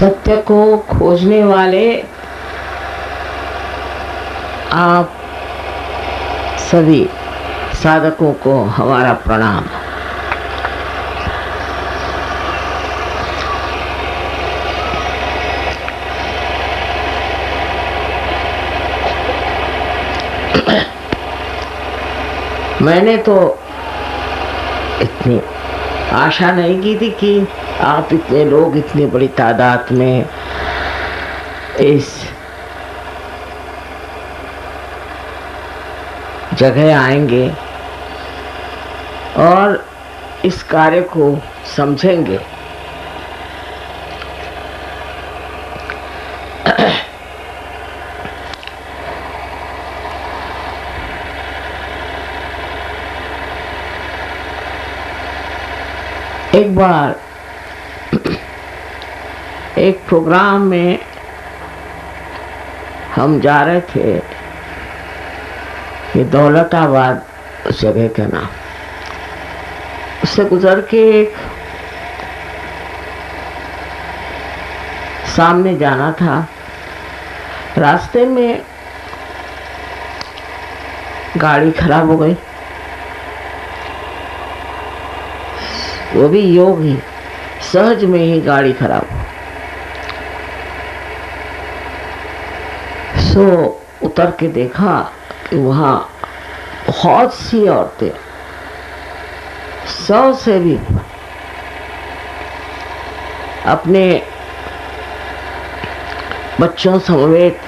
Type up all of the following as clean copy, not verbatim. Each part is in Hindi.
सत्य को खोजने वाले आप सभी साधकों को हमारा प्रणाम। मैंने तो इतनी आशा नहीं की थी कि आप इतने लोग इतनी बड़ी तादाद में इस जगह आएंगे और इस कार्य को समझेंगे। एक बार एक प्रोग्राम में हम जा रहे थे, ये दौलताबाद उस जगह का नाम, उससे गुजर के एक सामने जाना था। रास्ते में गाड़ी खराब हो गई, वो भी योग ही सहज में ही गाड़ी खराब। सो उतर के देखा कि वहाँ बहुत सी औरतें, 100 से भी अपने बच्चों समेत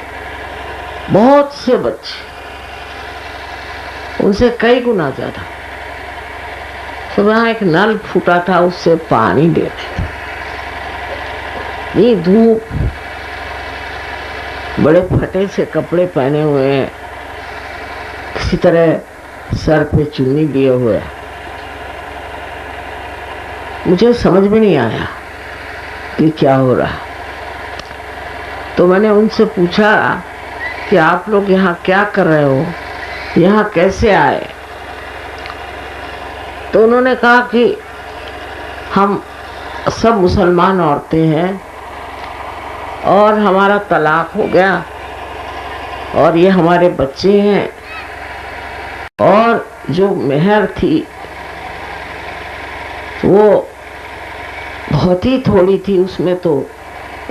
बहुत से बच्चे, उनसे कई गुना ज्यादा। तो वहाँ एक नल फूटा था, उससे पानी दे रहे थे। ये धूप, बड़े फटे से कपड़े पहने हुए हैं, किसी तरह सर पे चुन्नी लिए हुए। मुझे समझ में नहीं आया कि क्या हो रहा। तो मैंने उनसे पूछा कि आप लोग यहाँ क्या कर रहे हो, यहाँ कैसे आए? तो उन्होंने कहा कि हम सब मुसलमान औरतें हैं और हमारा तलाक हो गया और ये हमारे बच्चे हैं, और जो मेहर थी वो बहुत ही थोड़ी थी, उसमें तो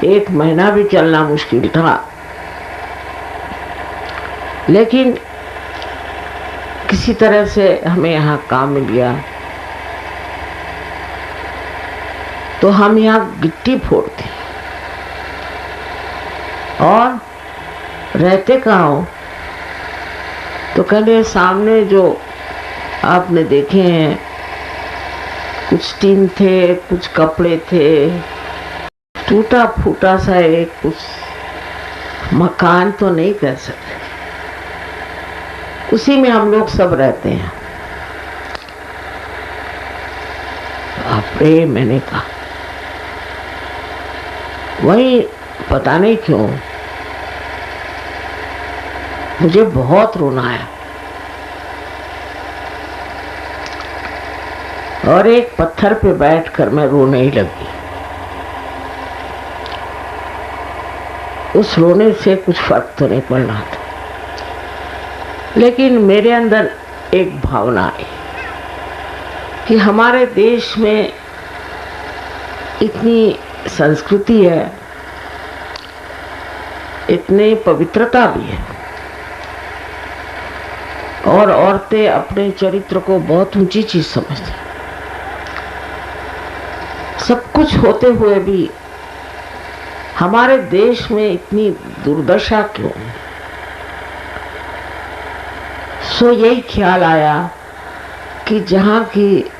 1 महीना भी चलना मुश्किल था। लेकिन किसी तरह से हमें यहाँ काम मिल गया, तो हम यहाँ गिट्टी फोड़ते और रहते कहाँ हो? तो कहते सामने जो आपने देखे हैं, कुछ टीन थे, कुछ कपड़े थे, टूटा फूटा सा एक कुछ मकान तो नहीं कह सकते, उसी में हम लोग सब रहते हैं। आपने, मैंने कहा वही, पता नहीं क्यों मुझे बहुत रोना आया और एक पत्थर पे बैठकर मैं रोने ही लगी। उस रोने से कुछ फर्क तो नहीं पड़ रहा था, लेकिन मेरे अंदर एक भावना आई कि हमारे देश में इतनी संस्कृति है, इतनी पवित्रता भी है, और औरतें अपने चरित्र को बहुत ऊंची चीज समझती। सब कुछ होते हुए भी हमारे देश में इतनी दुर्दशा क्यों? सो यही ख्याल आया कि जहाँ की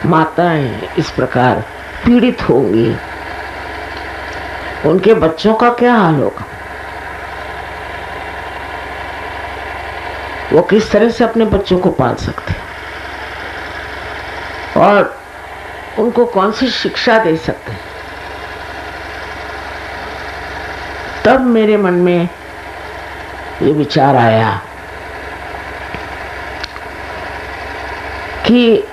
माताएं इस प्रकार पीड़ित होंगी, उनके बच्चों का क्या हाल होगा? वो किस तरह से अपने बच्चों को पाल सकते हैं और उनको कौन सी शिक्षा दे सकते हैं? तब मेरे मन में ये विचार आया कि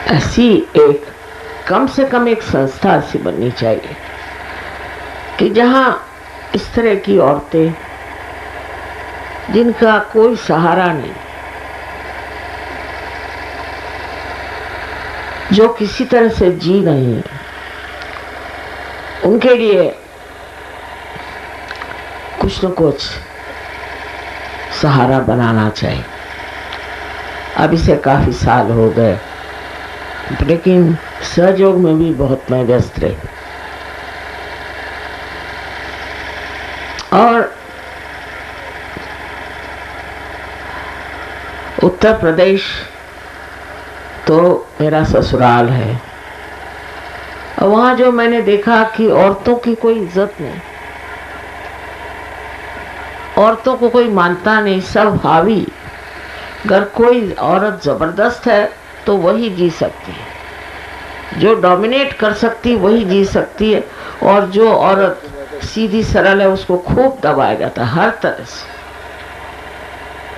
ऐसी एक कम से कम एक संस्था ऐसी बननी चाहिए कि जहां इस तरह की औरतें जिनका कोई सहारा नहीं, जो किसी तरह से जी नहीं है, उनके लिए कुछ न कुछ सहारा बनाना चाहिए। अब इसे काफी साल हो गए, लेकिन सहयोग में भी बहुत मैं व्यस्त रही। और उत्तर प्रदेश तो मेरा ससुराल है, और वहां जो मैंने देखा कि औरतों की कोई इज्जत नहीं, औरतों को कोई मानता नहीं, सब हावी। अगर कोई औरत जबरदस्त है तो वही जी सकती है, जो डोमिनेट कर सकती वही जी सकती है, और जो औरत सीधी सरल है उसको खूब दबाया जाता है हर तरह से,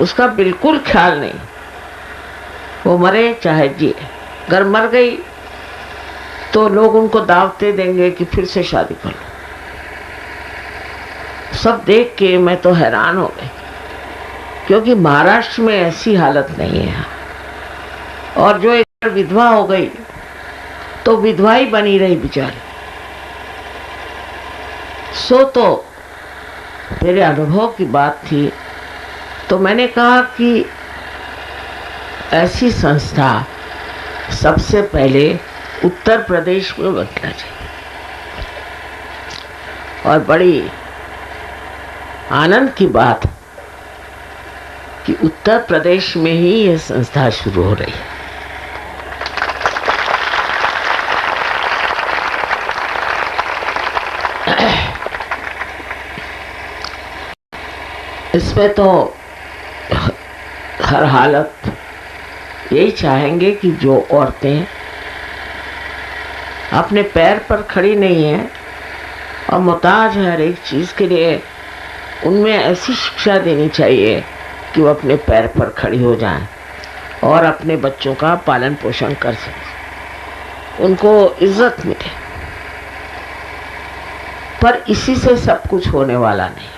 उसका बिल्कुल ख्याल नहीं, वो मरे चाहे जिए। अगर मर गई तो लोग उनको दावतें देंगे कि फिर से शादी कर लो। सब देख के मैं तो हैरान हो गई, क्योंकि महाराष्ट्र में ऐसी हालत नहीं है। और जो एक विधवा हो गई तो विधवा ही बनी रही बेचारी। सो तो मेरे अनुभव की बात थी, तो मैंने कहा कि ऐसी संस्था सबसे पहले उत्तर प्रदेश में बनना चाहिए। और बड़ी आनंद की बात कि उत्तर प्रदेश में ही यह संस्था शुरू हो रही है। इसमें तो हर हालत यही चाहेंगे कि जो औरतें अपने पैर पर खड़ी नहीं है और मुहताज है हर एक चीज के लिए, उनमें ऐसी शिक्षा देनी चाहिए कि वो अपने पैर पर खड़ी हो जाएं और अपने बच्चों का पालन पोषण कर सकें, उनको इज्जत मिले। पर इसी से सब कुछ होने वाला नहीं।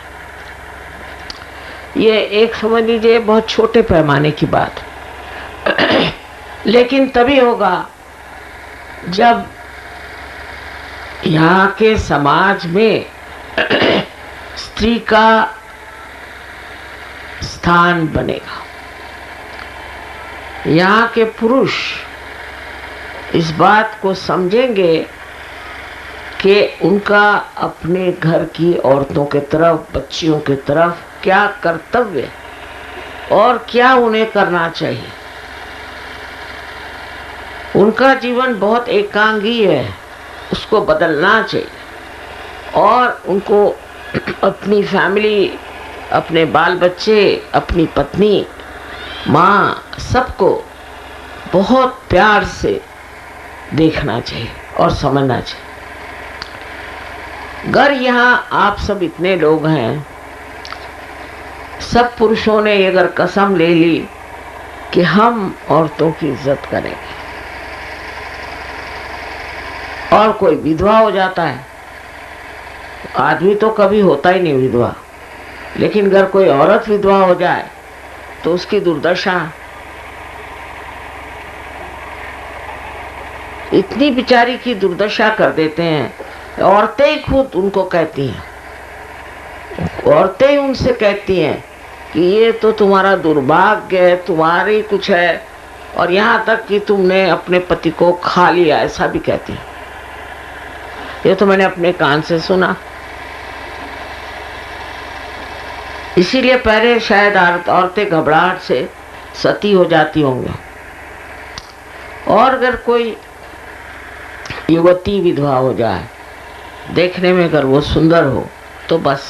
ये एक समझ लीजिए बहुत छोटे पैमाने की बात, लेकिन तभी होगा जब यहाँ के समाज में स्त्री का स्थान बनेगा। यहाँ के पुरुष इस बात को समझेंगे कि उनका अपने घर की औरतों के तरफ, बच्चियों के तरफ क्या कर्तव्य और क्या उन्हें करना चाहिए। उनका जीवन बहुत एकांगी है, उसको बदलना चाहिए, और उनको अपनी फैमिली, अपने बाल बच्चे, अपनी पत्नी, माँ, सबको बहुत प्यार से देखना चाहिए और समझना चाहिए। अगर यहाँ आप सब इतने लोग हैं, सब पुरुषों ने अगर कसम ले ली कि हम औरतों की इज्जत करेंगे, और कोई विधवा हो जाता है, आदमी तो कभी होता ही नहीं विधवा, लेकिन अगर कोई औरत विधवा हो जाए तो उसकी दुर्दशा इतनी बेचारी की दुर्दशा कर देते हैं। औरतें ही खुद उनको कहती हैं, औरतें ही उनसे कहती हैं कि ये तो तुम्हारा दुर्भाग्य है, तुम्हारी कुछ है, और यहाँ तक कि तुमने अपने पति को खा लिया, ऐसा भी कहती हैं। ये तो मैंने अपने कान से सुना। इसीलिए पहले शायद औरतें घबराहट से सती हो जाती होंगी, और अगर कोई युवती विधवा हो जाए, देखने में अगर वो सुंदर हो, तो बस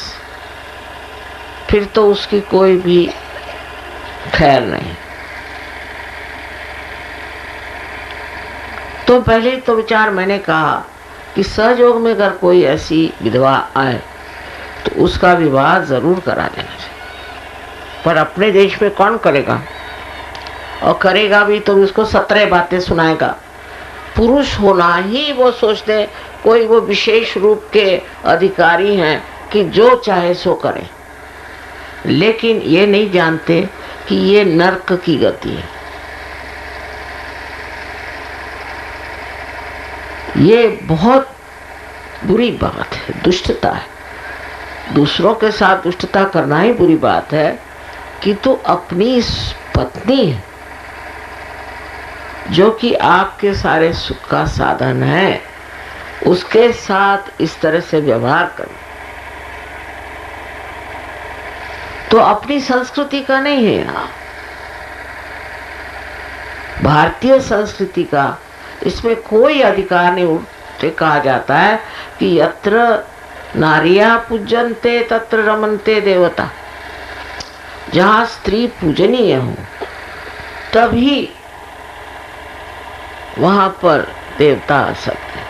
फिर तो उसकी कोई भी खैर नहीं। तो पहले तो विचार मैंने कहा कि सहयोग में अगर कोई ऐसी विधवा आए तो उसका विवाह जरूर करा देना चाहिए। पर अपने देश में कौन करेगा, और करेगा भी तो उसको 17 बातें सुनाएगा, पुरुष होना ही वो सोचते हैं, कोई वो विशेष रूप के अधिकारी हैं कि जो चाहे सो करें, लेकिन ये नहीं जानते कि ये नरक की गति है। ये बहुत बुरी बात है, दुष्टता है। दूसरों के साथ दुष्टता करना ही बुरी बात है कि तो अपनी पत्नी है जो कि आपके सारे सुख का साधन है, उसके साथ इस तरह से व्यवहार करें तो अपनी संस्कृति का नहीं है। यहाँ भारतीय संस्कृति का इसमें कोई अधिकार नहीं। उठते कहा जाता है कि यत्र नारिया पूजन्ते तत्र रमन्ते देवता। जहाँ स्त्री पूजनीय हो तभी वहां पर देवता आ सकते हैं।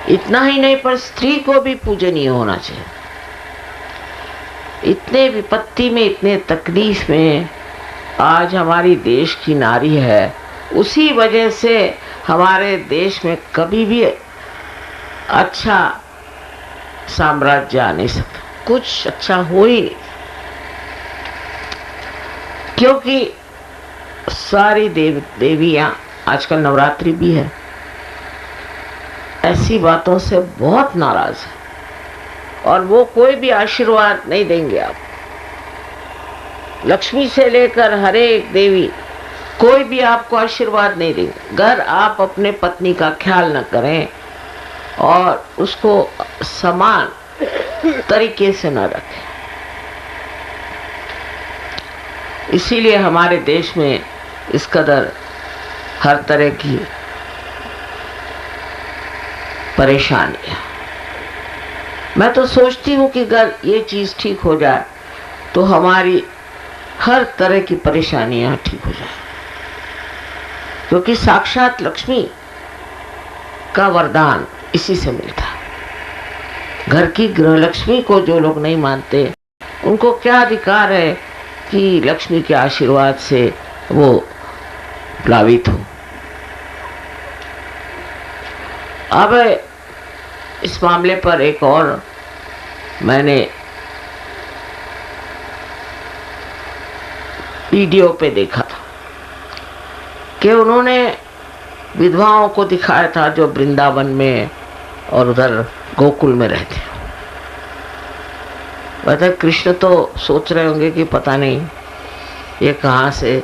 इतना ही नहीं पर स्त्री को भी पूजनीय होना चाहिए। इतने विपत्ति में, इतने तकलीफ में आज हमारी देश की नारी है, उसी वजह से हमारे देश में कभी भी अच्छा साम्राज्य आ नहीं सकता, कुछ अच्छा हो ही नहीं, क्योंकि सारी देवियां, आजकल नवरात्रि भी है, ऐसी बातों से बहुत नाराज है और वो कोई भी आशीर्वाद नहीं देंगे। आप लक्ष्मी से लेकर हर एक देवी कोई भी आपको आशीर्वाद नहीं देंगे अगर आप अपने पत्नी का ख्याल न करें और उसको समान तरीके से न रखें। इसीलिए हमारे देश में इस कदर हर तरह की परेशानियां। मैं तो सोचती हूँ कि अगर ये चीज ठीक हो जाए तो हमारी हर तरह की परेशानियां ठीक हो जाए, क्योंकि साक्षात लक्ष्मी का वरदान इसी से मिलता है। घर की गृह लक्ष्मी को जो लोग नहीं मानते उनको क्या अधिकार है कि लक्ष्मी के आशीर्वाद से वो प्लावित हो। अब इस मामले पर एक और मैंने वीडियो पे देखा था कि उन्होंने विधवाओं को दिखाया था जो वृंदावन में और उधर गोकुल में रहते हैं। वैसे कृष्ण तो सोच रहे होंगे कि पता नहीं ये कहाँ से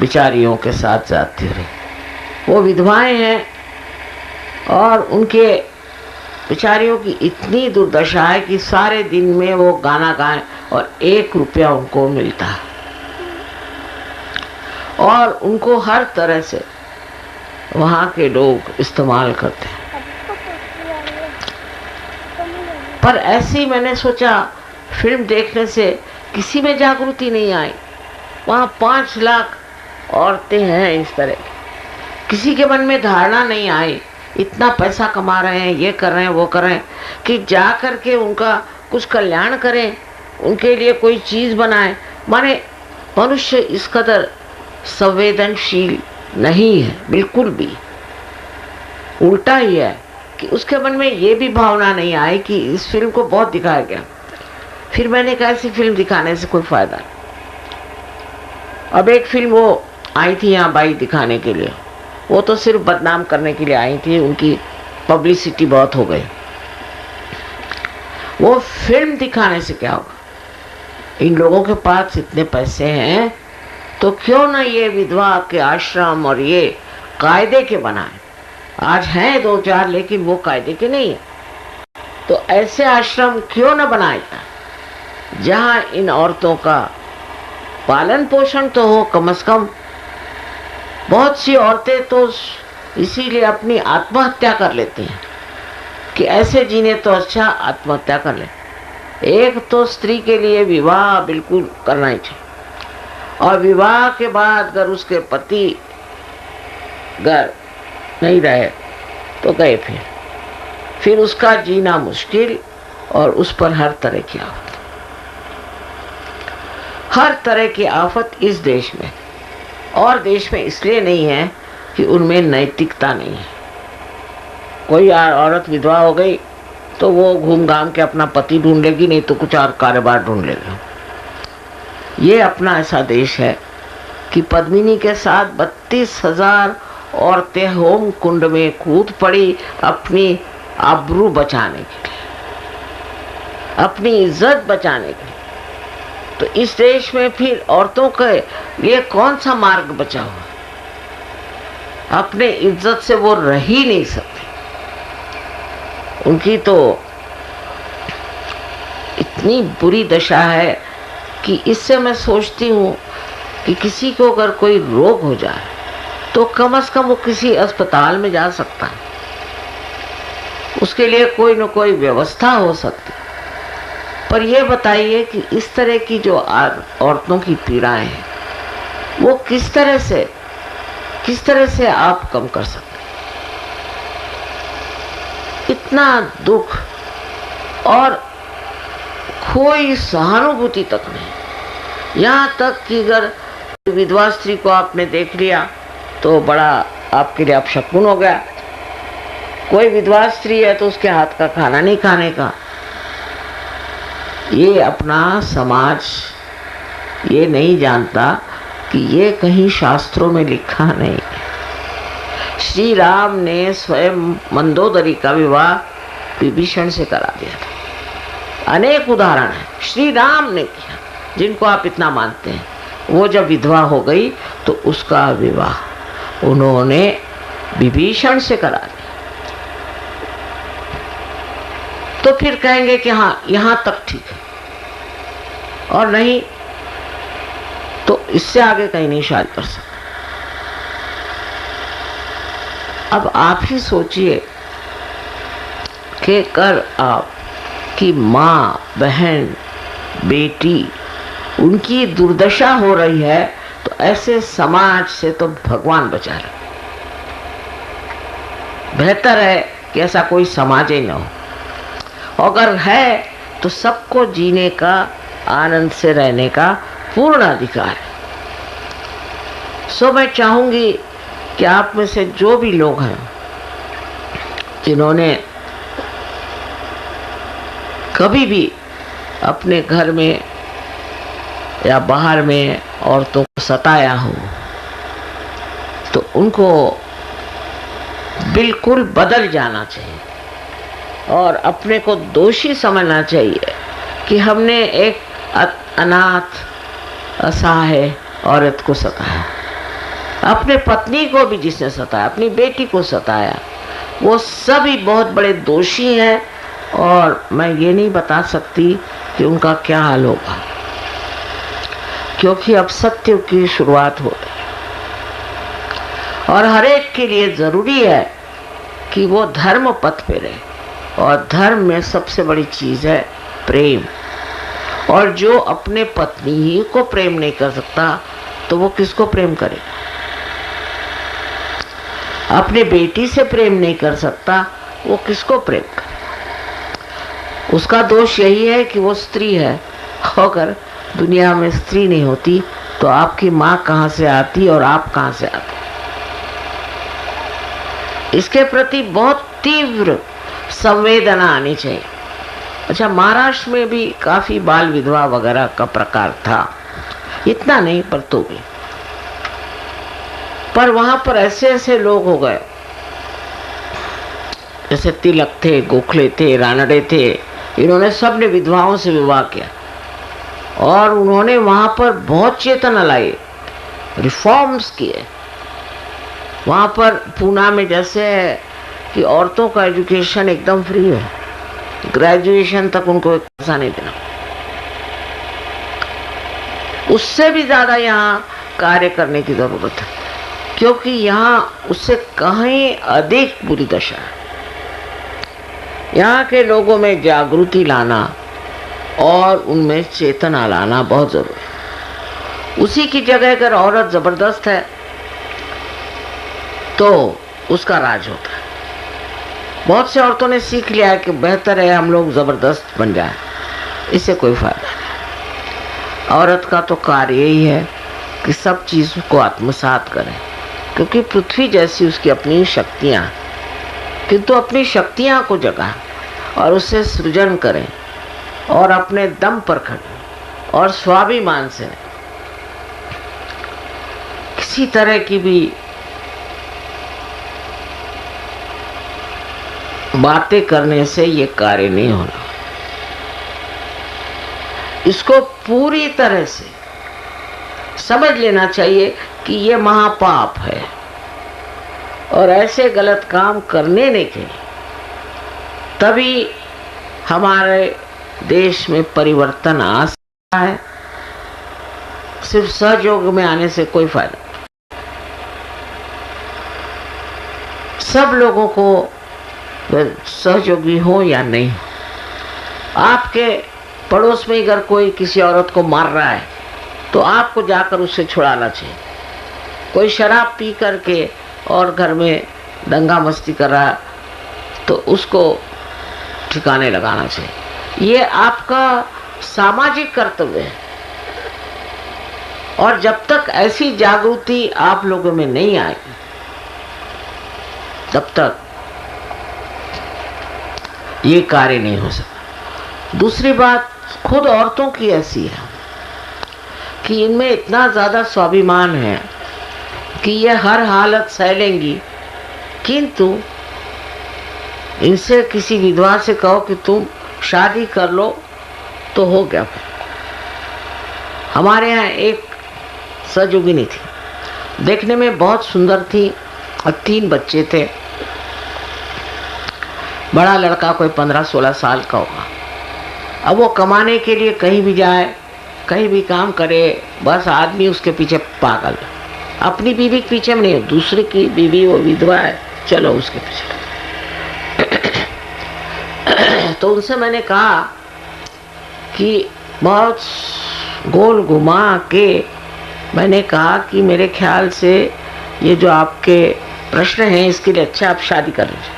बिचारियों के साथ जाती रही। वो विधवाएं हैं और उनके बिचारियों की इतनी दुर्दशा है कि सारे दिन में वो गाना गाएं और 1 रुपया उनको मिलता है और उनको हर तरह से वहाँ के लोग इस्तेमाल करते हैं। पर ऐसी मैंने सोचा फिल्म देखने से किसी में जागृति नहीं आई। वहाँ 5 लाख औरतें हैं इस तरह की, किसी के मन में धारणा नहीं आई, इतना पैसा कमा रहे हैं, ये कर रहे हैं, वो कर रहे हैं, कि जा कर के उनका कुछ कल्याण करें, उनके लिए कोई चीज़ बनाएं। माने मनुष्य इस कदर संवेदनशील नहीं है, बिल्कुल भी उल्टा ही है कि उसके मन में ये भी भावना नहीं आई कि इस फिल्म को बहुत दिखाया गया। फिर मैंने कहा ऐसी फिल्म दिखाने से कोई फायदा नहीं। अब एक फिल्म वो आई थी यहाँ बाई दिखाने के लिए, वो तो सिर्फ बदनाम करने के लिए आई थी, उनकी पब्लिसिटी बहुत हो गई। वो फिल्म दिखाने से क्या होगा? इन लोगों के पास इतने पैसे हैं तो क्यों ना ये विधवा के आश्रम और ये कायदे के बनाए। आज हैं 2-4 लेकिन वो कायदे के नहीं है, तो ऐसे आश्रम क्यों ना बनाए जाए जहां इन औरतों का पालन पोषण तो हो कम से कम। बहुत सी औरतें तो इसीलिए अपनी आत्महत्या कर लेती हैं कि ऐसे जीने तो अच्छा आत्महत्या कर ले। एक तो स्त्री के लिए विवाह बिल्कुल करना ही चाहिए, और विवाह के बाद अगर उसके पति घर नहीं रहे तो गए, फिर उसका जीना मुश्किल और उस पर हर तरह की आफत, हर तरह की आफत इस देश में और देश में इसलिए नहीं है कि उनमें नैतिकता नहीं है। कोई औरत विधवा हो गई तो वो घूम घाम के अपना पति ढूंढ लेगी, नहीं तो कुछ और कारोबार ढूंढ लेगी। ये अपना ऐसा देश है कि पद्मिनी के साथ 32,000 औरतें होम कुंड में कूद पड़ी अपनी आबरू बचाने के लिए, अपनी इज्जत बचाने के लिए। तो इस देश में फिर औरतों के लिए कौन सा मार्ग बचा हुआ? अपने इज्जत से वो रह ही नहीं सकती। उनकी तो इतनी बुरी दशा है कि इससे मैं सोचती हूँ कि किसी को अगर कोई रोग हो जाए तो कम से कम वो किसी अस्पताल में जा सकता है, उसके लिए कोई न कोई व्यवस्था हो सकती। पर ये बताइए कि इस तरह की जो औरतों की पीड़ाएं हैं वो किस तरह से आप कम कर सकते? इतना दुख और कोई सहानुभूति तक नहीं। यहाँ तक कि अगर विधवा स्त्री को आपने देख लिया तो बड़ा आपके लिए अपशकुन हो गया। कोई विधवा स्त्री है तो उसके हाथ का खाना नहीं खाने का। ये अपना समाज ये नहीं जानता कि ये कहीं शास्त्रों में लिखा नहीं। श्री राम ने स्वयं मंदोदरी का विवाह विभीषण से करा दिया था। अनेक उदाहरण है श्री राम ने किया जिनको आप इतना मानते हैं। वो जब विधवा हो गई तो उसका विवाह उन्होंने विभीषण से करा दिया। तो फिर कहेंगे कि हाँ यहाँ तक ठीक है और नहीं तो इससे आगे कहीं नहीं शादी कर सकते। अब आप ही सोचिए कि कर आप कि माँ, बहन, बेटी उनकी दुर्दशा हो रही है तो ऐसे समाज से तो भगवान बचा रहे। बेहतर है कि ऐसा कोई समाज ही ना हो। अगर है तो सबको जीने का, आनंद से रहने का पूर्ण अधिकार है। सो मैं चाहूंगी कि आप में से जो भी लोग हैं जिन्होंने कभी भी अपने घर में या बाहर में औरतों को सताया हो तो उनको बिल्कुल बदल जाना चाहिए और अपने को दोषी समझना चाहिए कि हमने एक अनाथ असहाय औरत को सताया। अपने पत्नी को भी जिसने सताया, अपनी बेटी को सताया, वो सभी बहुत बड़े दोषी हैं और मैं ये नहीं बता सकती कि उनका क्या हाल होगा, क्योंकि अब सत्य की शुरुआत हो रही है और हर एक के लिए जरूरी है कि वो धर्म पथ पे रहे। और धर्म में सबसे बड़ी चीज है प्रेम। और जो अपने पत्नी ही को प्रेम नहीं कर सकता तो वो किसको प्रेम करेगा? अपने बेटी से प्रेम नहीं कर सकता वो किसको प्रेम करेगा? उसका दोष यही है कि वो स्त्री है। अगर दुनिया में स्त्री नहीं होती तो आपकी माँ कहाँ से आती और आप कहाँ से आते? इसके प्रति बहुत तीव्र संवेदना आनी चाहिए। अच्छा, महाराष्ट्र में भी काफी बाल विधवा वगैरह का प्रकार था, इतना नहीं पर तो भी। पर वहां पर ऐसे ऐसे लोग हो गए, जैसे तिलक थे, गोखले थे, रानडे थे, इन्होंने सबने विधवाओं से विवाह किया और उन्होंने वहां पर बहुत चेतना लाई, रिफॉर्म्स किए। वहां पर पूना में जैसे है कि औरतों का एजुकेशन एकदम फ्री है, ग्रेजुएशन तक उनको एक पैसा नहीं देना। उससे भी ज्यादा यहाँ कार्य करने की जरूरत है, क्योंकि यहाँ उससे कहीं अधिक बुरी दशा है। यहाँ के लोगों में जागृति लाना और उनमें चेतना लाना बहुत जरूरी है। उसी की जगह अगर औरत जबरदस्त है तो उसका राज होता है। बहुत से औरतों ने सीख लिया है कि बेहतर है हम लोग जबरदस्त बन जाए, इससे कोई फायदा नहीं। औरत का तो कार्य यही है कि सब चीज को आत्मसात करे क्योंकि पृथ्वी जैसी उसकी अपनी शक्तियां, किंतु अपनी शक्तियां को जगा और उससे सृजन करें और अपने दम पर खड़े और स्वाभिमान से किसी तरह की भी बातें करने से ये कार्य नहीं होना। इसको पूरी तरह से समझ लेना चाहिए कि ये महापाप है और ऐसे गलत काम करने नहीं के तभी हमारे देश में परिवर्तन आ सकता है। सिर्फ सहयोग में आने से कोई फायदा नहीं। सब लोगों को सहयोगी हो या नहीं हो, आपके पड़ोस में अगर कोई किसी औरत को मार रहा है तो आपको जाकर उससे छुड़ाना चाहिए। कोई शराब पी करके और घर में दंगा मस्ती कर रहा तो उसको ठिकाने लगाना चाहिए। ये आपका सामाजिक कर्तव्य है और जब तक ऐसी जागृति आप लोगों में नहीं आएगी तब तक ये कार्य नहीं हो सकता। दूसरी बात, खुद औरतों की ऐसी है कि इनमें इतना ज्यादा स्वाभिमान है कि ये हर हालत सह लेंगी, किंतु इनसे किसी विधवा से कहो कि तुम शादी कर लो तो हो गया। हमारे यहाँ एक सहयोगिनी थी, देखने में बहुत सुंदर थी और 3 बच्चे थे। बड़ा लड़का कोई 15-16 साल का होगा। अब वो कमाने के लिए कहीं भी जाए, कहीं भी काम करे, बस आदमी उसके पीछे पागल। अपनी बीवी के पीछे में नहीं, दूसरे की बीवी, वो विधवा है, चलो उसके पीछे। तो उनसे मैंने कहा कि बहुत गोल घुमा के मैंने कहा कि मेरे ख्याल से ये जो आपके प्रश्न हैं इसके लिए अच्छा आप शादी कर लीजिए।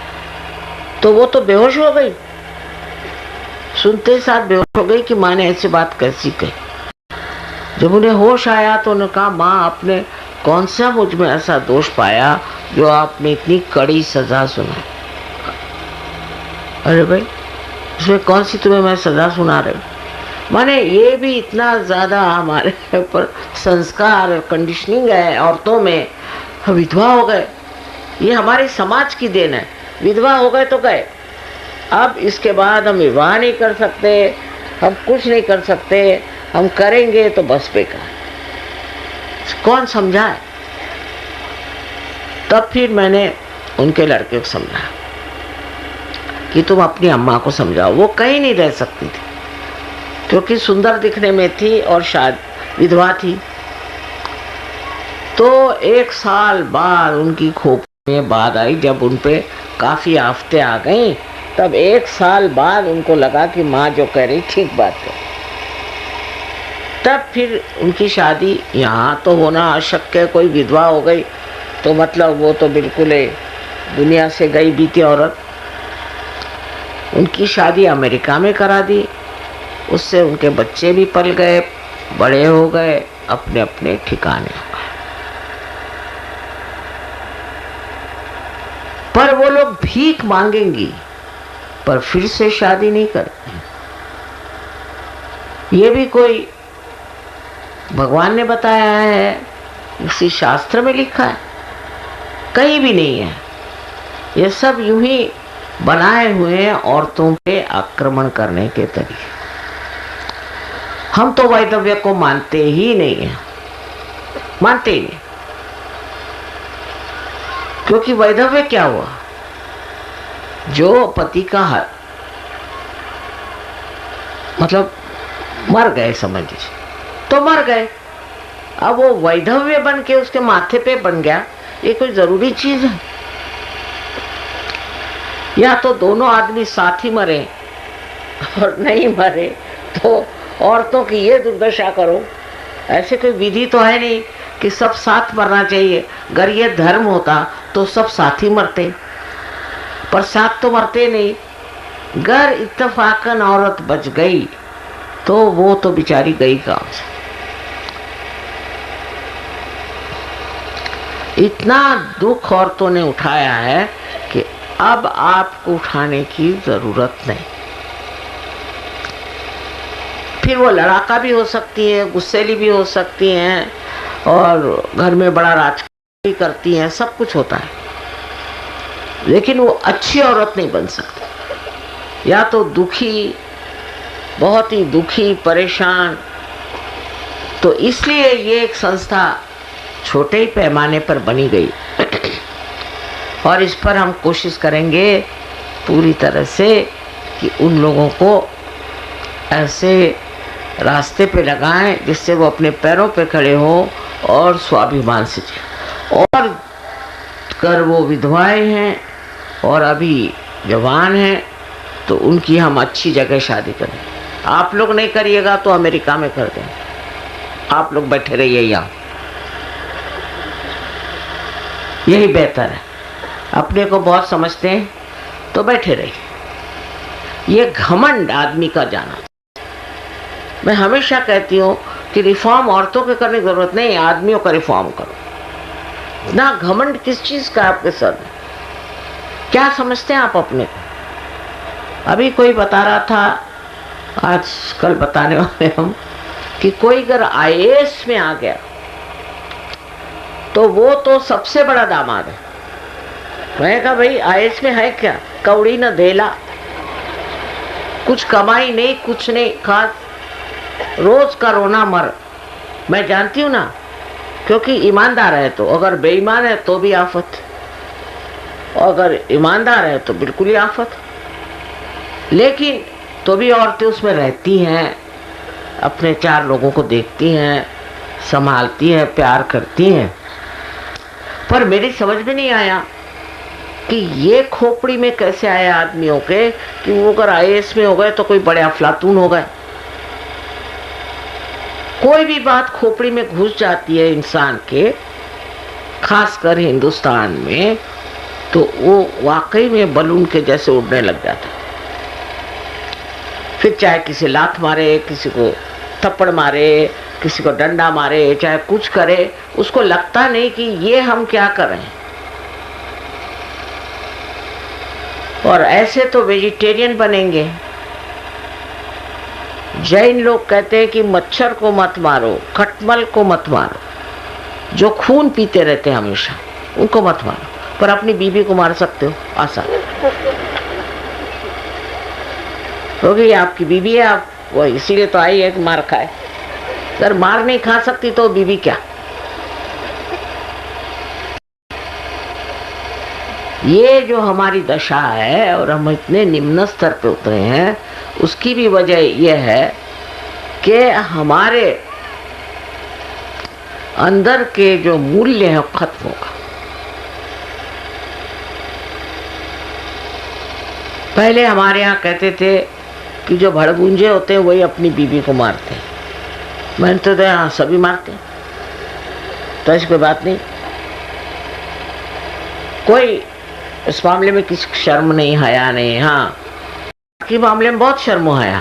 तो वो तो बेहोश हो गई, सुनते ही साथ बेहोश हो गई कि माँ ने ऐसी बात कैसी कही। जब उन्हें होश आया तो उन्होंने कहा, माँ आपने कौन सा मुझ में ऐसा दोष पाया जो आपने इतनी कड़ी सजा सुनाई? अरे भाई, इसमें कौन सी तुम्हें मैं सजा सुना रही? माने ये भी इतना ज्यादा हमारे ऊपर संस्कार और कंडीशनिंग है औरतों में। विधवा हो गए, ये हमारे समाज की देन है। विधवा हो गए तो गए, अब इसके बाद हम विवाह नहीं कर सकते, हम कुछ नहीं कर सकते, हम करेंगे तो बस बेकार। कौन समझाए? तब फिर मैंने उनके लड़के को समझाया कि तुम अपनी अम्मा को समझाओ। वो कहीं नहीं रह सकती थी क्योंकि सुंदर दिखने में थी और शायद विधवा थी। तो 1 साल बाद उनकी खोप में बात आई, जब उन पे काफी आफतें आ गई, तब 1 साल बाद उनको लगा कि माँ जो कह रही ठीक बात है। तब फिर उनकी शादी यहाँ तो होना अशक्य है। कोई विधवा हो गई तो मतलब वो तो बिल्कुल दुनिया से गई बीती औरत। उनकी शादी अमेरिका में करा दी, उससे उनके बच्चे भी पल गए, बड़े हो गए, अपने अपने ठिकाने हो गए। पर वो लोग भीख मांगेंगी पर फिर से शादी नहीं करते। ये भी कोई भगवान ने बताया है, किसी शास्त्र में लिखा है? कहीं भी नहीं है। ये सब यूं ही बनाए हुए हैं औरतों पे आक्रमण करने के तरीके। हम तो वैधव्य को मानते ही नहीं है, मानते ही नहीं। क्योंकि वैधव्य क्या हुआ? जो पति का हक मतलब मर गए, समझ लीजिए, तो मर गए। अब वो वैधव्य बन के उसके माथे पे बन गया, ये कोई जरूरी चीज है? या तो दोनों आदमी साथ ही मरे और नहीं मरे तो औरतों की ये दुर्दशा करो। ऐसे कोई विधि तो है नहीं कि सब साथ मरना चाहिए। अगर ये धर्म होता तो सब साथ ही मरते, पर साथ तो मरते नहीं। अगर इत्तेफाकन औरत बच गई तो वो तो बेचारी गई काम से। इतना दुख औरतों ने उठाया है कि अब आपको उठाने की जरूरत नहीं। फिर वो लड़ाका भी हो सकती है, गुस्सेली भी हो सकती हैं, और घर में बड़ा राज भी करती हैं, सब कुछ होता है, लेकिन वो अच्छी औरत नहीं बन सकती। या तो दुखी, बहुत ही दुखी, परेशान। तो इसलिए ये एक संस्था छोटे ही पैमाने पर बनी गई और इस पर हम कोशिश करेंगे पूरी तरह से कि उन लोगों को ऐसे रास्ते पे लगाएं जिससे वो अपने पैरों पे खड़े हों और स्वाभिमान से जिएं। और कर वो विधवाएं हैं और अभी जवान हैं तो उनकी हम अच्छी जगह शादी करें। आप लोग नहीं करिएगा तो अमेरिका में कर दें, आप लोग बैठे रहिए यहाँ, यही बेहतर है। अपने को बहुत समझते हैं तो बैठे रहिए। ये घमंड आदमी का जाना। मैं हमेशा कहती हूँ कि रिफॉर्म औरतों के करने की जरूरत नहीं, आदमियों का रिफॉर्म करो। ना घमंड किस चीज का आपके सर में? क्या समझते हैं आप अपने को? अभी कोई बता रहा था, आज कल बताने वाले हम, कि कोई अगर आईएएस में आ गया तो वो तो सबसे बड़ा दामाद है। मैं कहा भाई आईएएस में है क्या? कौड़ी न धेला, कुछ कमाई नहीं, कुछ नहीं खास, रोज का रोना मर। मैं जानती हूँ ना, क्योंकि ईमानदार है तो, अगर बेईमान है तो भी आफत, और अगर ईमानदार है तो बिल्कुल ही आफत। लेकिन तो भी औरतें उसमें रहती हैं, अपने 4 लोगों को देखती हैं, संभालती हैं, प्यार करती हैं। पर मेरी समझ में नहीं आया कि ये खोपड़ी में कैसे आया आदमियों के कि वो अगर आईएएस में हो गए तो कोई बड़े अफलातून हो गए। कोई भी बात खोपड़ी में घुस जाती है इंसान के, खासकर हिंदुस्तान में, तो वो वाकई में बलून के जैसे उड़ने लग जाता है। फिर चाहे किसी लात मारे, किसी को थप्पड़ मारे, किसी को डंडा मारे, चाहे कुछ करे, उसको लगता नहीं कि ये हम क्या कर रहे हैं। और ऐसे तो वेजिटेरियन बनेंगे। जैन लोग कहते हैं कि मच्छर को मत मारो, खटमल को मत मारो, जो खून पीते रहते हैं हमेशा, उनको मत मारो, पर अपनी बीवी को मार सकते हो आसान, क्योंकि आपकी बीवी है, आप वो इसीलिए तो आई है कि मार खाए। अगर मार नहीं खा सकती तो बीवी क्या? ये जो हमारी दशा है और हम इतने निम्न स्तर पे उतरे हैं, उसकी भी वजह यह है कि हमारे अंदर के जो मूल्य है खत्म होगा। पहले हमारे यहाँ कहते थे कि जो भड़बूंजे होते हैं वही अपनी बीवी को मारते हैं। मैंने तो यहाँ सभी मारते हैं, तो ऐसी कोई बात नहीं, कोई इस मामले में किसी शर्म नहीं, हया नहीं। हाँ, के मामले में बहुत शर्म हया,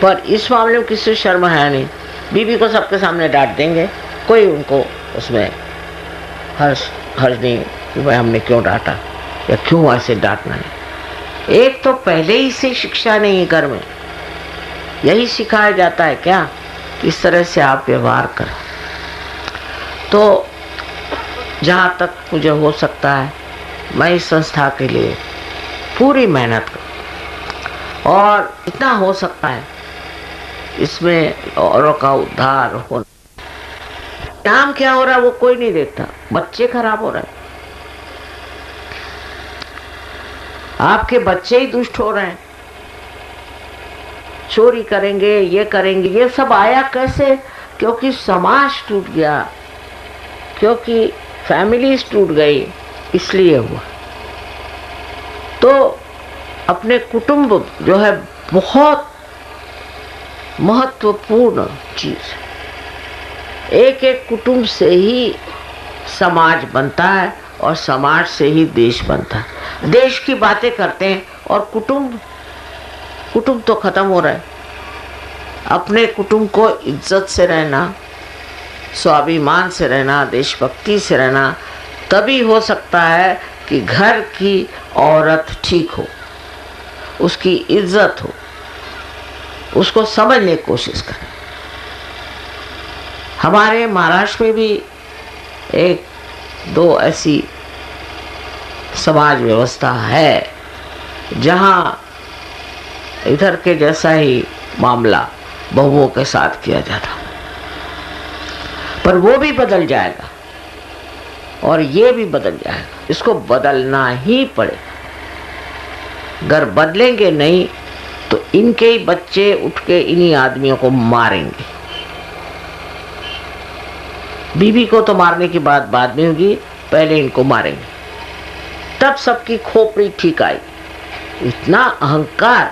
पर इस मामले में किसी शर्म हया नहीं। बीवी को सबके सामने डांट देंगे, कोई उनको उसमें हर्ष नहीं कि भाई हमने क्यों डांटा या क्यों ऐसे डांटना है। एक तो पहले ही से शिक्षा नहीं है, घर में यही सिखाया जाता है क्या, इस तरह से आप व्यवहार करें। तो जहाँ तक मुझे हो सकता है मैं इस संस्था के लिए पूरी मेहनत करूँ और इतना हो सकता है इसमें औरों का उद्धार हो। नाम क्या हो रहा है वो कोई नहीं देखता, बच्चे खराब हो रहे हैं, आपके बच्चे ही दुष्ट हो रहे हैं, चोरी करेंगे, ये करेंगे। ये सब आया कैसे? क्योंकि समाज टूट गया, क्योंकि फैमिलीज टूट गई, इसलिए हुआ। तो अपने कुटुंब जो है बहुत महत्वपूर्ण चीज। एक एक कुटुंब से ही समाज बनता है और समाज से ही देश बनता है। देश की बातें करते हैं और कुटुंब तो खत्म हो रहा है। अपने कुटुंब को इज्जत से रहना, स्वाभिमान से रहना, देशभक्ति से रहना, तभी हो सकता है कि घर की औरत ठीक हो, उसकी इज्जत हो, उसको समझने की कोशिश करें। हमारे महाराष्ट्र में भी एक दो ऐसी समाज व्यवस्था है जहाँ इधर के जैसा ही मामला बहुओं के साथ किया जाता, पर वो भी बदल जाएगा और ये भी बदल जाएगा। इसको बदलना ही पड़ेगा। अगर बदलेंगे नहीं तो इनके ही बच्चे उठ के इन्हीं आदमियों को मारेंगे। बीवी को तो मारने की बात बाद में होगी, पहले इनको मारेंगे, तब सबकी खोपड़ी ठीक आएगी। इतना अहंकार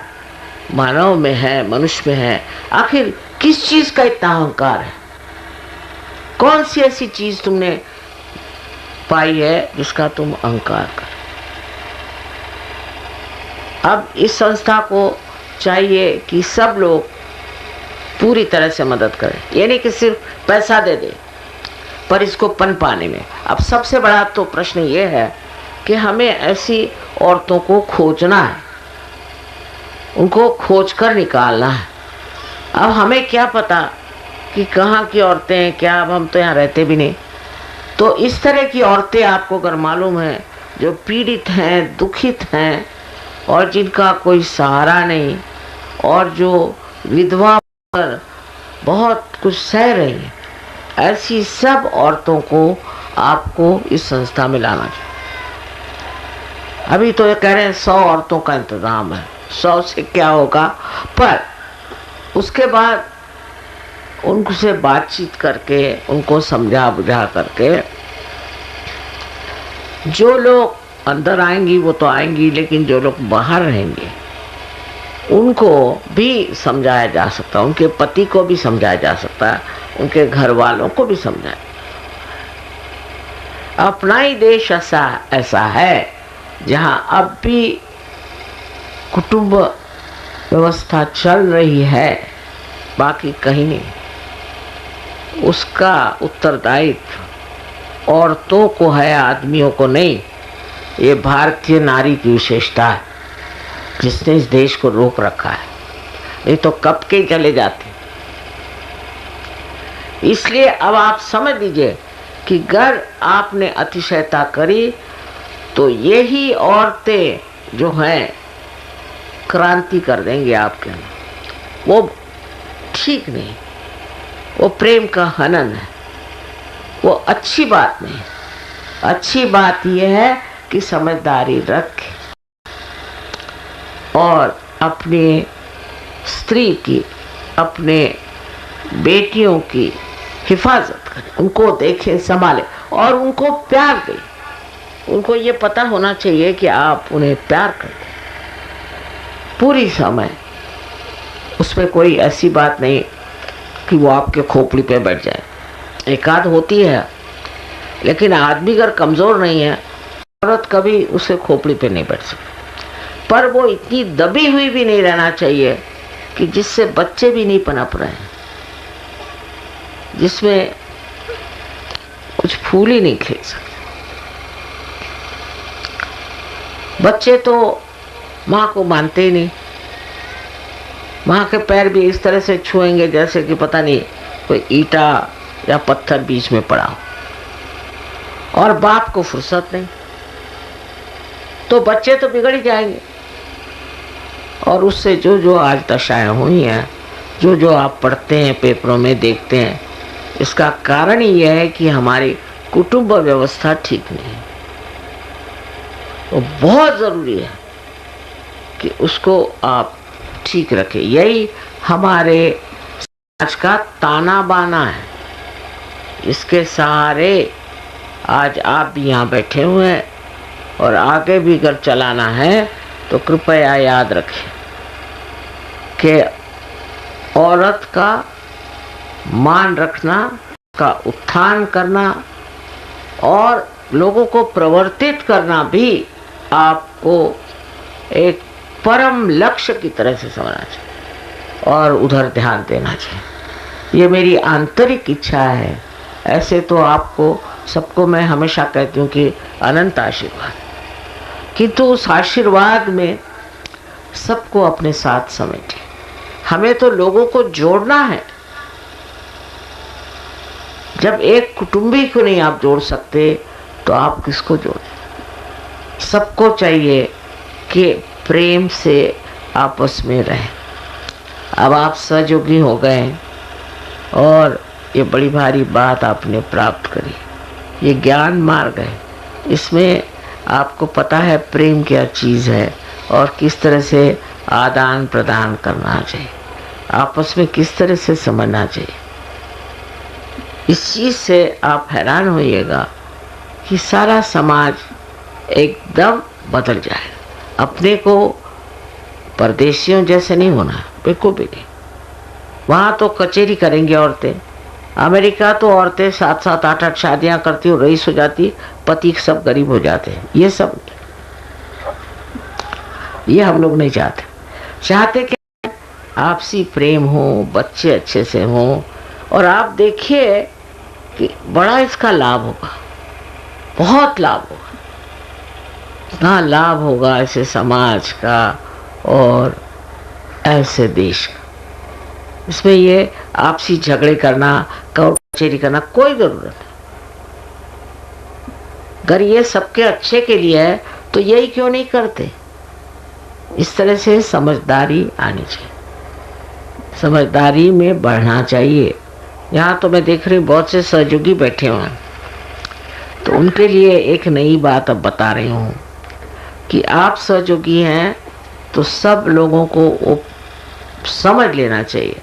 मानव में है, मनुष्य में है। आखिर किस चीज का इतना अहंकार है? कौन सी ऐसी चीज तुमने पाई है जिसका तुम अहंकार कर? अब इस संस्था को चाहिए कि सब लोग पूरी तरह से मदद करें, ये नहीं कि सिर्फ पैसा दे दे, पर इसको पन पाने में। अब सबसे बड़ा तो प्रश्न ये है कि हमें ऐसी औरतों को खोजना है, उनको खोज कर निकालना है। अब हमें क्या पता कि कहाँ की औरतें हैं क्या, अब हम तो यहाँ रहते भी नहीं। तो इस तरह की औरतें आपको अगर मालूम है जो पीड़ित हैं, दुखित हैं और जिनका कोई सहारा नहीं, और जो विधवा पर बहुत कुछ सह रही है, ऐसी सब औरतों को आपको इस संस्था में लाना चाहिए। अभी तो ये कह रहे हैं 100 औरतों का इंतजाम है, 100 से क्या होगा, पर उसके बाद उनसे बातचीत करके, उनको समझा बुझा करके, जो लोग अंदर आएंगी वो तो आएंगी, लेकिन जो लोग बाहर रहेंगे उनको भी समझाया जा सकता है, उनके पति को भी समझाया जा सकता है, उनके घर वालों को भी समझाया। अपना ही देश ऐसा है जहां अब भी कुटुंब व्यवस्था चल रही है, बाकी कहीं नहीं। उसका उत्तरदायित्व औरतों को है, आदमियों को नहीं। ये भारतीय नारी की विशेषता है जिसने इस देश को रोक रखा है, नहीं तो कब के चले जाते। इसलिए अब आप समझ लीजिए कि अगर आपने अतिशयता करी तो यही औरतें जो हैं क्रांति कर देंगे आपके अंदर। वो ठीक नहीं, वो प्रेम का हनन है, वो अच्छी बात नहीं। अच्छी बात यह है कि समझदारी रखें और अपने स्त्री की, अपने बेटियों की हिफाजत करें, उनको देखें, संभालें और उनको प्यार दें। उनको ये पता होना चाहिए कि आप उन्हें प्यार करते पूरी समय। उसमें कोई ऐसी बात नहीं कि वो आपके खोपड़ी पे बैठ जाए। एकाध होती है, लेकिन आदमी अगर कमज़ोर नहीं है, औरत कभी उसके खोपड़ी पे नहीं बैठ सकती। पर वो इतनी दबी हुई भी नहीं रहना चाहिए कि जिससे बच्चे भी नहीं पनप रहे हैं, जिसमें कुछ फूल ही नहीं खिल सकते। बच्चे तो माँ को मानते ही नहीं, माँ के पैर भी इस तरह से छुएंगे जैसे कि पता नहीं कोई ईंटा या पत्थर बीच में पड़ा हो, और बाप को फुर्सत नहीं, तो बच्चे तो बिगड़ ही जाएंगे। और उससे जो जो आज दशाएं हुई हैं, जो जो आप पढ़ते हैं, पेपरों में देखते हैं, इसका कारण ही यह है कि हमारी कुटुंब व्यवस्था ठीक नहीं है। तो बहुत ज़रूरी है कि उसको आप ठीक रखें। यही हमारे समाज का ताना बाना है, इसके सहारे आज आप भी यहाँ बैठे हुए हैं, और आगे भी अगर चलाना है तो कृपया याद रखें कि औरत का मान रखना, का उत्थान करना और लोगों को प्रवर्तित करना भी आपको एक परम लक्ष्य की तरह से समझना चाहिए और उधर ध्यान देना चाहिए। ये मेरी आंतरिक इच्छा है। ऐसे तो आपको सबको मैं हमेशा कहती हूँ कि अनंत आशीर्वाद, किंतु उस आशीर्वाद में सबको अपने साथ समेटे। हमें तो लोगों को जोड़ना है। जब एक कुटुंबी को नहीं आप जोड़ सकते तो आप किसको जोड़ें? सबको चाहिए कि प्रेम से आपस में रहें। अब आप सहयोगी हो गए और ये बड़ी भारी बात आपने प्राप्त करी, ये ज्ञान मार्ग है। इसमें आपको पता है प्रेम क्या चीज़ है और किस तरह से आदान प्रदान करना चाहिए, आपस में किस तरह से समझना चाहिए। इस चीज़ से आप हैरान होइएगा कि सारा समाज एकदम बदल जाएगा। अपने को परदेशियों जैसे नहीं होना, बिल्कुल भी नहीं। वहाँ तो कचेरी करेंगी औरतें। अमेरिका तो औरतें 7-7 8-8 शादियाँ करती और रईस हो जाती, पति सब गरीब हो जाते हैं। ये हम लोग नहीं चाहते। चाहते कि आपसी प्रेम हो, बच्चे अच्छे से हों, और आप देखिए कि बड़ा इसका लाभ होगा, बहुत लाभ होगा। इतना लाभ होगा ऐसे समाज का और ऐसे देश का। इसमें ये आपसी झगड़े करना, कचेरी करना कोई जरूरत नहीं। अगर ये सबके अच्छे के लिए है तो यही क्यों नहीं करते? इस तरह से समझदारी आनी चाहिए, समझदारी में बढ़ना चाहिए। यहाँ तो मैं देख रही हूँ बहुत से सहयोगी बैठे हुए हैं, तो उनके लिए एक नई बात अब बता रही हूँ कि आप सहयोगी हैं तो सब लोगों को वो समझ लेना चाहिए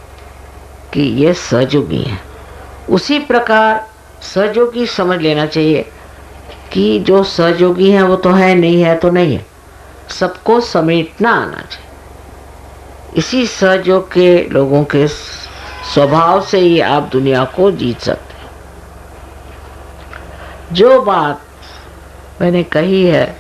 कि ये सहयोगी हैं। उसी प्रकार सहयोगी समझ लेना चाहिए कि जो सहयोगी हैं वो तो है, नहीं है तो नहीं है। सबको समेटना आना चाहिए। इसी सहयोग के लोगों के स्वभाव से ही आप दुनिया को जीत सकते हैं। जो बात मैंने कही है